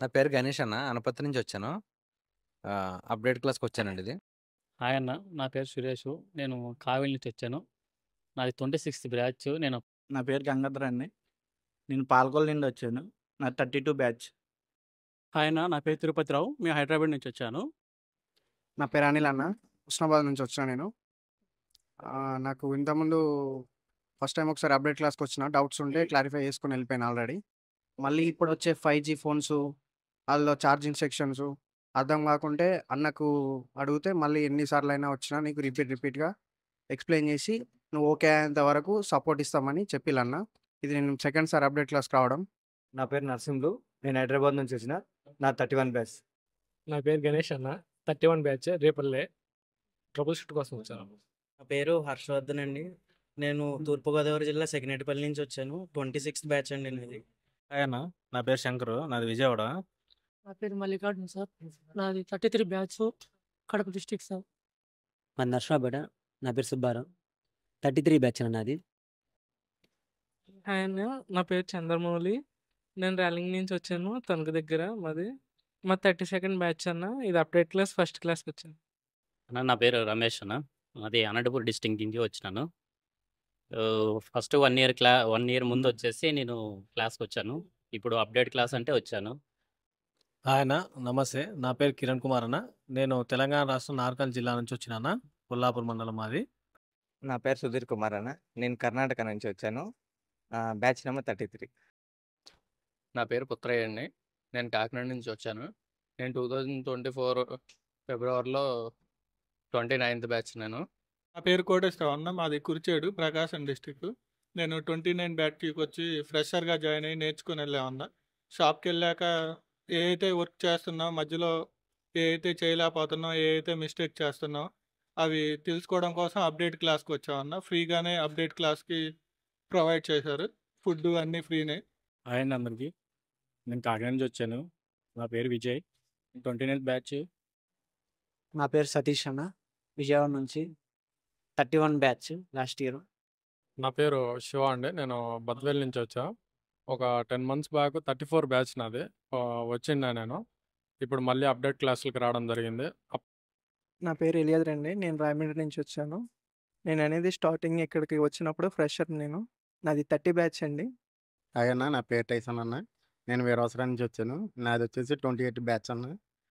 నా పేరు గణేష్ అన్న. అనపర్తి నుంచి వచ్చాను. అప్‌డేట్ క్లాస్‌కొచ్చానండి ఇది. హాయ్ అన్న. నా పేరు సురేషు. నేను కావలి నుంచి వచ్చాను. నాది 26థ్ బ్యాచ్. నా పేరు గంగాధర్ అండి. నేను పాలకొల్లు నుండి వచ్చాను. నాది 32 బ్యాచ్. హాయ్ అన్న. నా పేరు తిరుపతిరావు. మేము హైదరాబాద్ నుంచి వచ్చాను. నా పేరు అనిల్ అన్న. ఉస్నాబాద్ నుంచి వచ్చిన నేను. నాకు ఇంతకుముందు ఫస్ట్ టైం ఒకసారి అప్డేట్ క్లాస్కి వచ్చిన డౌట్స్ ఉంటే క్లారిఫై చేసుకుని వెళ్ళిపోయాను ఆల్రెడీ. మళ్ళీ ఇప్పుడు వచ్చే 5G ఫోన్స్ అందులో ఛార్జింగ్ సెక్షన్స్ అర్థం కాకుంటే అన్నకు అడిగితే మళ్ళీ ఎన్నిసార్లు అయినా వచ్చినా నీకు రిపీట్గా ఎక్స్ప్లెయిన్ చేసి నువ్వు ఓకే అయ్యేంత వరకు సపోర్ట్ ఇస్తామని చెప్పిల్లన్న. ఇది నేను సెకండ్ సార్ అప్డేట్ క్లాస్కి రావడం. నా పేరు నరసింహులు. నేను హైదరాబాద్ నుంచి వచ్చిన. నా 31 బ్యాచ్. నా పేరు గణేష్ అన్న. 31 బ్యాచ్ రేపల్లె ట్రబుల్ షూట్ కోసం వచ్చాను. నా పేరు హర్షవర్ధన్ అండి. నేను తూర్పుగోదావరి జిల్లా సెకినేటిపల్లి నుంచి వచ్చాను. 26th బ్యాచ్ అండి నాది. హాయ్ అన్న. నా పేరు శంకరు. నాది విజయవాడ. నా పేరు మల్లికార్జున్ సార్. నాది 33 బ్యాచ్ కడప డిస్ట్రిక్ట్ సార్. మా నర్సరావుపేట. నా పేరు సుబ్బారావు. 33 బ్యాచ్ అన్న నాది. హాయ్ అన్న. నా పేరు చంద్రమౌళి. నేను ర్యాలింగ్ నుంచి వచ్చాను. తణుకు దగ్గర మాది. మా 32nd బ్యాచ్ అన్న. ఇది అప్డేట్ క్లాస్ ఫస్ట్ క్లాస్కి వచ్చాను. అన్న నా పేరు రమేష్ అన్న. అది అనంతపూర్ డిస్ట్రిక్ట్ నుంచి వచ్చినాను. ఫస్ట్ 1 ఇయర్ ముందు వచ్చేసి నేను క్లాస్కి వచ్చాను. ఇప్పుడు అప్డేట్ క్లాస్ అంటే వచ్చాను. హాయ్ అన్న. నమస్తే. నా పేరు కిరణ్ కుమార్ అన్న. నేను తెలంగాణ రాష్ట్రం నార్కల్ జిల్లా నుంచి వచ్చిన అన్న. కొల్లాపూర్ మండలం మాది. నా పేరు సుధీర్ కుమార్ అన్న. నేను కర్ణాటక నుంచి వచ్చాను. Batch number 33. నా పేరు పుత్రయ్య అండి. నేను కాకినాడ నుంచి వచ్చాను. నేను 2024 ఫిబ్రవరిలో 29th బ్యాచ్ నేను. నా పేరు కోటేశ్వరరావు అన్న. మాది కురిచేడు ప్రకాశం డిస్టిక్. నేను 29 బ్యాచ్కి వచ్చి ఫ్రెషర్గా జాయిన్ అయ్యి నేర్చుకుని వెళ్ళామన్న. షాప్కి వెళ్ళాక ఏ అయితే వర్క్ చేస్తున్నావు, మధ్యలో ఏ అయితే చేయలేకపోతున్నావు, ఏ అయితే మిస్టేక్ చేస్తున్నావు అవి తెలుసుకోవడం కోసం అప్డేట్ క్లాస్కి వచ్చామన్న. ఫ్రీగానే అప్డేట్ క్లాస్కి ప్రొవైడ్ చేశారు. ఫుడ్ అన్నీ ఫ్రీనే. హాయ్ అండి అందరికీ. నేను కాకినాడ నుంచి వచ్చాను. నా పేరు విజయ్. 29th batch. నా పేరు సతీష్ అన్న. విజయవాడ నుంచి 31 బ్యాచ్ లాస్ట్ ఇయర్. నా పేరు శివ అండి. నేను బద్వేల్ నుంచి వచ్చా. ఒక 10 months బ్యాక్ 34 బ్యాచ్ నాది. వచ్చిందా నేను. ఇప్పుడు మళ్ళీ అప్డేట్ క్లాసులకి రావడం జరిగింది. నా పేరు ఎలియాదర్ అండి. నేను రాయమండ్రి నుంచి వచ్చాను. నేను అనేది స్టార్టింగ్ ఇక్కడికి వచ్చినప్పుడు ఫ్రెషర్ నేను. నాది 30 బ్యాచ్ అండి. హాయ్ అన్న. నా పేరు టైసన్ అన్న. నేను వేరే అవసరం నుంచి వచ్చాను. నాది వచ్చేసి 28 బ్యాచ్ అన్న.